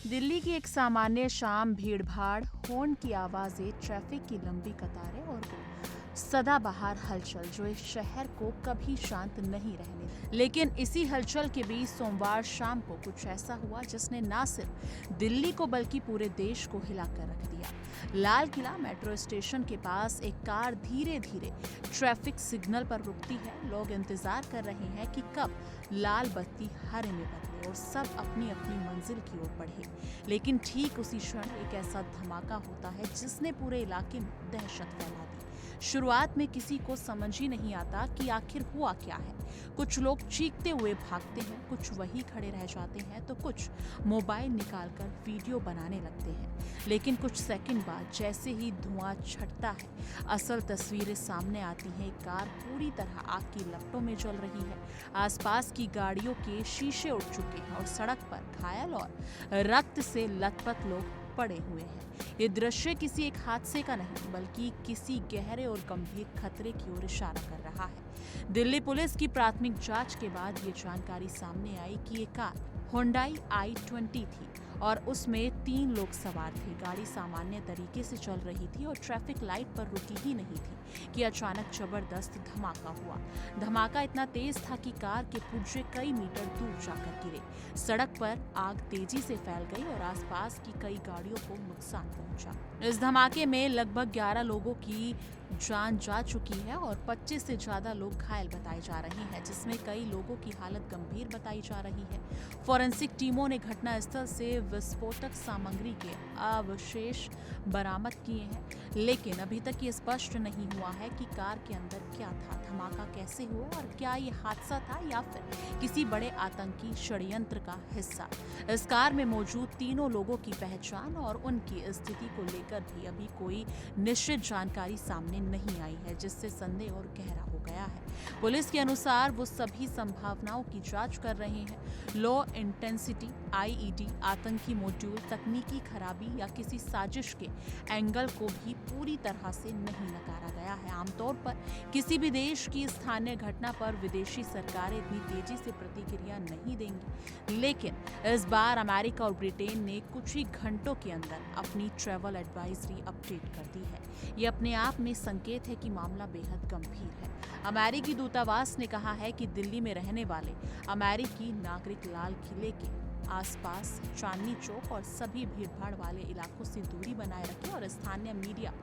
दिल्ली की एक सामान्य शाम, भीड़-भाड़, हॉर्न की आवाजें, ट्रैफिक की लंबी कतारें और वो सदाबहार हलचल जो इस शहर को कभी शांत नहीं रहने दी। लेकिन इसी हलचल के बीच सोमवार शाम को कुछ ऐसा हुआ जिसने ना सिर्फ दिल्ली को बल्कि पूरे देश को हिलाकर रख दिया। लाल किला मेट्रो स्टेशन के पास एक कार धीरे धीरे ट्रैफिक सिग्नल पर रुकती है। लोग इंतजार कर रहे हैं कि कब लाल बत्ती हरे में बदले और सब अपनी अपनी मंजिल की ओर बढ़े। लेकिन ठीक उसी क्षण एक ऐसा धमाका होता है जिसने पूरे इलाके में दहशत फैला दी। शुरुआत में किसी को समझ ही नहीं आता कि आखिर हुआ क्या है। कुछ लोग चीखते हुए भागते हैं, कुछ वहीं खड़े रह जाते हैं तो कुछ मोबाइल निकालकर वीडियो बनाने लगते हैं। लेकिन कुछ सेकंड बाद जैसे ही धुआं छटता है, असल तस्वीरें सामने आती हैं। एक कार पूरी तरह आग की लपटों में जल रही है। आसपास की गाड़ियों के शीशे उड़ चुके हैं और सड़क पर घायल और रक्त से लथपथ लोग पड़े हुए हैं। ये दृश्य किसी एक हादसे का नहीं बल्कि किसी गहरे और गंभीर खतरे की ओर इशारा कर रहा है। दिल्ली पुलिस की प्राथमिक जांच के बाद ये जानकारी सामने आई कि ये कार होंडाई i20 थी और उसमें 3 लोग सवार थे। गाड़ी सामान्य तरीके से चल रही थी और ट्रैफिक लाइट पर रुकी ही नहीं थी कि अचानक जबरदस्त धमाका हुआ। धमाका इतना तेज था कि कार के पुर्जे कई मीटर दूर जाकर गिरे। सड़क पर आग तेजी से फैल गई और आसपास की कई गाड़ियों को नुकसान पहुंचा। इस धमाके में लगभग 11 लोगों की जान जा चुकी है और 25 से ज्यादा लोग घायल बताए जा रहे हैं, जिसमें कई लोगों की हालत गंभीर बताई जा रही है। फोरेंसिक टीमों ने घटनास्थल से विस्फोटक सामग्री के अवशेष बरामद किए हैं, लेकिन अभी तक ये स्पष्ट नहीं हुआ है कि कार के अंदर क्या था, धमाका कैसे हुआ और क्या ये हादसा था या फिर किसी बड़े आतंकी षड्यंत्र का हिस्सा। इस कार में मौजूद तीनों लोगों की पहचान और उनकी स्थिति को लेकर भी अभी कोई निश्चित जानकारी सामने नहीं आई है, जिससे संदेह और गहरा हो गया है। पुलिस के अनुसार वो सभी संभावनाओं की जांच कर रहे हैं। लो इंटेंसिटी आईईडी, आतंकी मॉड्यूल, तकनीकी खराबी या किसी साजिश के एंगल को भी पूरी तरह से नहीं नकारा गया है। आमतौर पर किसी भी देश की स्थानीय घटना पर विदेशी सरकारें इतनी तेजी से प्रतिक्रिया नहीं देंगी, लेकिन इस बार अमेरिका और ब्रिटेन ने कुछ ही घंटों के अंदर अपनी ट्रैवल एडवाइजरी अपडेट कर दी है। ये अपने आप में संकेत है कि मामला बेहद गंभीर है। अमेरिकी दूतावास ने कहा है कि दिल्ली में रहने वाले अमेरिकी नागरिक लाल किले के आसपास, चांदनी चौक और सभी भीड़भाड़ वाले इलाकों से दूरी बनाए रखें और स्थानीय मीडिया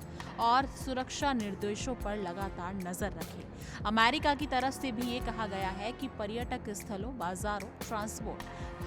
और सुरक्षा निर्देशों पर लगातार नजर रखें। अमेरिका की तरफ से भी ये कहा गया है कि पर्यटक स्थलों, बाजारों, ट्रांसपोर्ट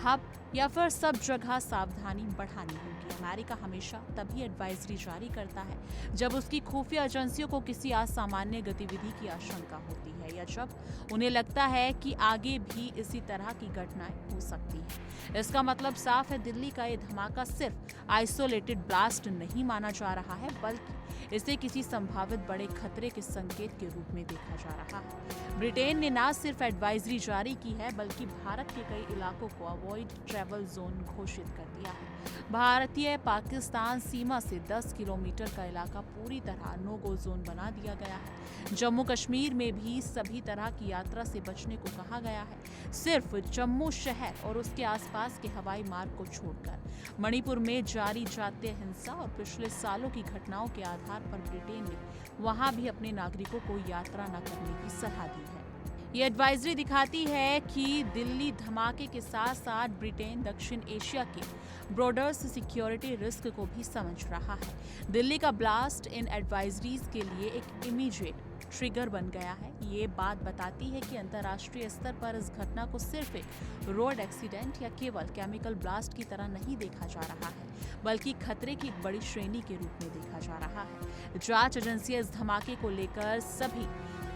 हब या फिर सब जगह सावधानी बढ़ानी होगी। अमेरिका हमेशा तभी एडवाइजरी जारी करता है जब उसकी खुफिया एजेंसियों को किसी असामान्य गतिविधि की आशंका होती है या जब उन्हें लगता है कि आगे भी इसी तरह की घटनाएं हो सकती हैं। इसका मतलब साफ है, दिल्ली का ये धमाका सिर्फ आइसोलेटेड ब्लास्ट नहीं माना जा रहा है बल्कि इसे किसी संभावित बड़े खतरे के संकेत के रूप में देखा जा रहा है। ब्रिटेन ने न सिर्फ एडवाइजरी जारी की है बल्कि भारत के कई इलाकों को अवॉइड ट्रैवल जोन घोषित कर दिया है। भारतीय पाकिस्तान सीमा से 10 किलोमीटर का इलाका पूरी तरह नो गो जोन बना दिया गया है। जम्मू कश्मीर में भी सभी तरह की यात्रा से बचने को कहा गया है, सिर्फ जम्मू शहर और उसके आसपास के हवाई मार्ग को छोड़कर। मणिपुर में जारी जातीय हिंसा और पिछले सालों की घटनाओं के आधार पर ब्रिटेन ने वहां भी अपने नागरिकों को यात्रा न करने की सलाह दी है। ये एडवाइजरी दिखाती है कि दिल्ली धमाके के साथ साथ ब्रिटेन दक्षिण एशिया के ब्रॉडर सिक्योरिटी रिस्क को भी समझ रहा है। दिल्ली का ब्लास्ट इन एडवाइजरीज के लिए एक इमीडिएट ट्रिगर बन गया है। ये बात बताती है कि अंतर्राष्ट्रीय स्तर पर इस घटना को सिर्फ एक रोड एक्सीडेंट या केवल केमिकल ब्लास्ट की तरह नहीं देखा जा रहा है बल्कि खतरे की एक बड़ी श्रेणी के रूप में देखा जा रहा है। जांच एजेंसियां इस धमाके को लेकर सभी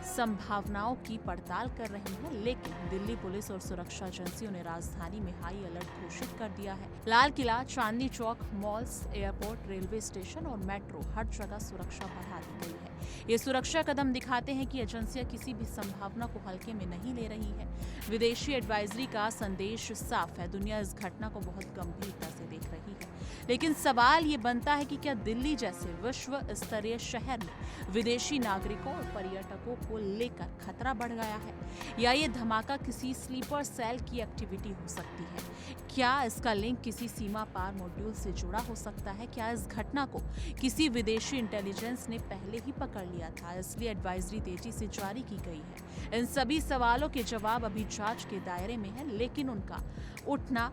संभावनाओं की पड़ताल कर रही है, लेकिन दिल्ली पुलिस और सुरक्षा एजेंसियों ने राजधानी में हाई अलर्ट घोषित कर दिया है। Lal Qila, Chandni Chowk, malls, airport, railway station और मेट्रो हर जगह सुरक्षा बढ़ा दी गई है। ये सुरक्षा कदम दिखाते हैं कि एजेंसियां किसी भी संभावना को हल्के में नहीं ले रही है। विदेशी एडवाइजरी का संदेश साफ है, दुनिया इस घटना को बहुत गंभीरता से देख रही है। लेकिन सवाल ये बनता है कि क्या दिल्ली जैसे विश्व स्तरीय शहर में विदेशी नागरिकों और पर्यटकों को लेकर खतरा बढ़ गया है, या ये धमाका किसी स्लीपर सेल की एक्टिविटी हो सकती है? क्या इसका लिंक किसी सीमा पार मॉड्यूल से जुड़ा हो सकता है? क्या इस घटना को किसी विदेशी इंटेलिजेंस ने पहले ही पकड़ लिया था, इसलिए एडवाइजरी तेजी से जारी की गई है? इन सभी सवालों के जवाब अभी जांच के दायरे में है, लेकिन उनका उठना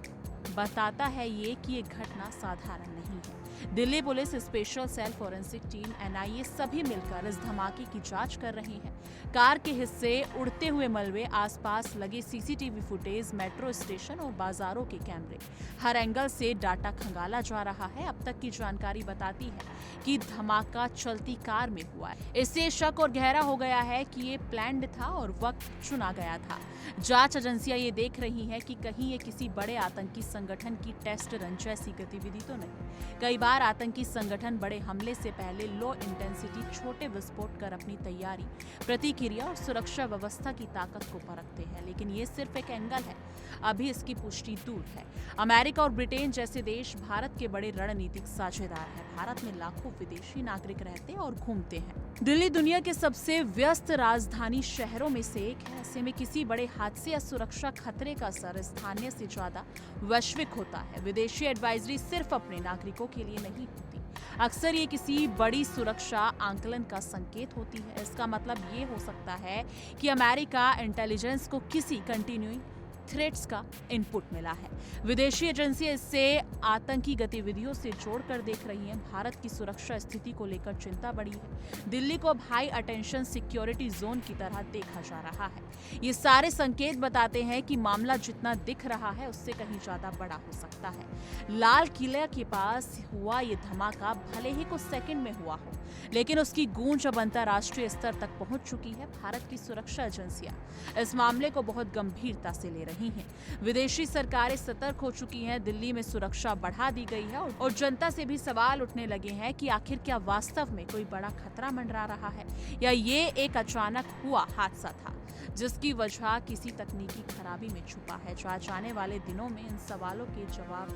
बताता है ये कि ये घटना साधारण नहीं है। Delhi police, special cell, forensic team, NIA सभी मिलकर इस धमाके की जांच कर रहे हैं। कार के हिस्से, उड़ते हुए मलबे, आसपास लगे सीसीटीवी फुटेज, मेट्रो स्टेशन और बाजारों के कैमरे, हर एंगल से डाटा खंगाला जा रहा है। अब तक की जानकारी बताती है कि धमाका चलती कार में हुआ है। इससे शक और गहरा हो गया है कि ये प्लान्ड था और वक्त चुना गया था। जांच एजेंसियां ये देख रही हैं कि कहीं ये किसी बड़े आतंकी संगठन की टेस्ट रन जैसी गतिविधि तो नहीं। कई बार आतंकी संगठन बड़े हमले से पहले लो इंटेंसिटी छोटे विस्फोट कर अपनी तैयारी, प्रतिक्रिया और सुरक्षा व्यवस्था की ताकत को परखते हैं, लेकिन ये सिर्फ एक एंगल है, अभी इसकी पुष्टि दूर है। अमेरिका और ब्रिटेन जैसे देश भारत के बड़े रणनीतिक साझेदार हैं। भारत में लाखों विदेशी नागरिक रहते और घूमते हैं। दिल्ली दुनिया के सबसे व्यस्त राजधानी शहरों में से एक है। ऐसे में किसी बड़े हादसे या सुरक्षा खतरे का असर स्थानीय से ज्यादा वैश्विक होता है। विदेशी एडवाइजरी सिर्फ अपने नागरिकों के लिए नहीं होती, अक्सर ये किसी बड़ी सुरक्षा आंकलन का संकेत होती है। इसका मतलब ये हो सकता है कि अमेरिका इंटेलिजेंस को किसी कंटिन्यूइंग थ्रेट्स का इनपुट मिला है। विदेशी एजेंसियां इससे आतंकी गतिविधियों से जोड़कर देख रही हैं। भारत की सुरक्षा स्थिति को लेकर चिंता बढ़ी है। दिल्ली को अब हाई अटेंशन सिक्योरिटी जोन की तरह देखा जा रहा है। ये सारे संकेत बताते हैं कि मामला जितना दिख रहा है उससे कहीं ज्यादा बड़ा हो सकता है। लाल किले के पास हुआ ये धमाका भले ही कुछ सेकंड में हुआ हो, लेकिन उसकी गूंज अब अंतर्राष्ट्रीय स्तर तक पहुंच चुकी है। भारत की सुरक्षा एजेंसियां इस मामले को बहुत गंभीरता से ले रही हैं। विदेशी सरकारें सतर्क हो चुकी हैं, दिल्ली में सुरक्षा बढ़ा दी गई है और जनता से भी सवाल उठने लगे हैं कि आखिर क्या वास्तव में कोई बड़ा खतरा मंडरा रहा है, या ये एक अचानक हुआ हादसा था जिसकी वजह किसी तकनीकी खराबी में छुपा है। जांच आने वाले दिनों में इन सवालों के जवाब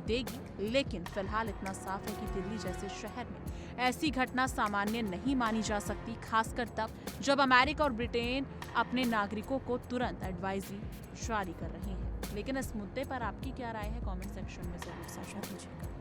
देगी, लेकिन फिलहाल इतना साफ है कि दिल्ली जैसे शहर में ऐसी घटना सामान्य नहीं मानी जा सकती, खासकर तब जब अमेरिका और ब्रिटेन अपने नागरिकों को तुरंत एडवाइजरी जारी कर रहे हैं। लेकिन इस मुद्दे पर आपकी क्या राय है, कमेंट सेक्शन में जरूर साझा कीजिएगा।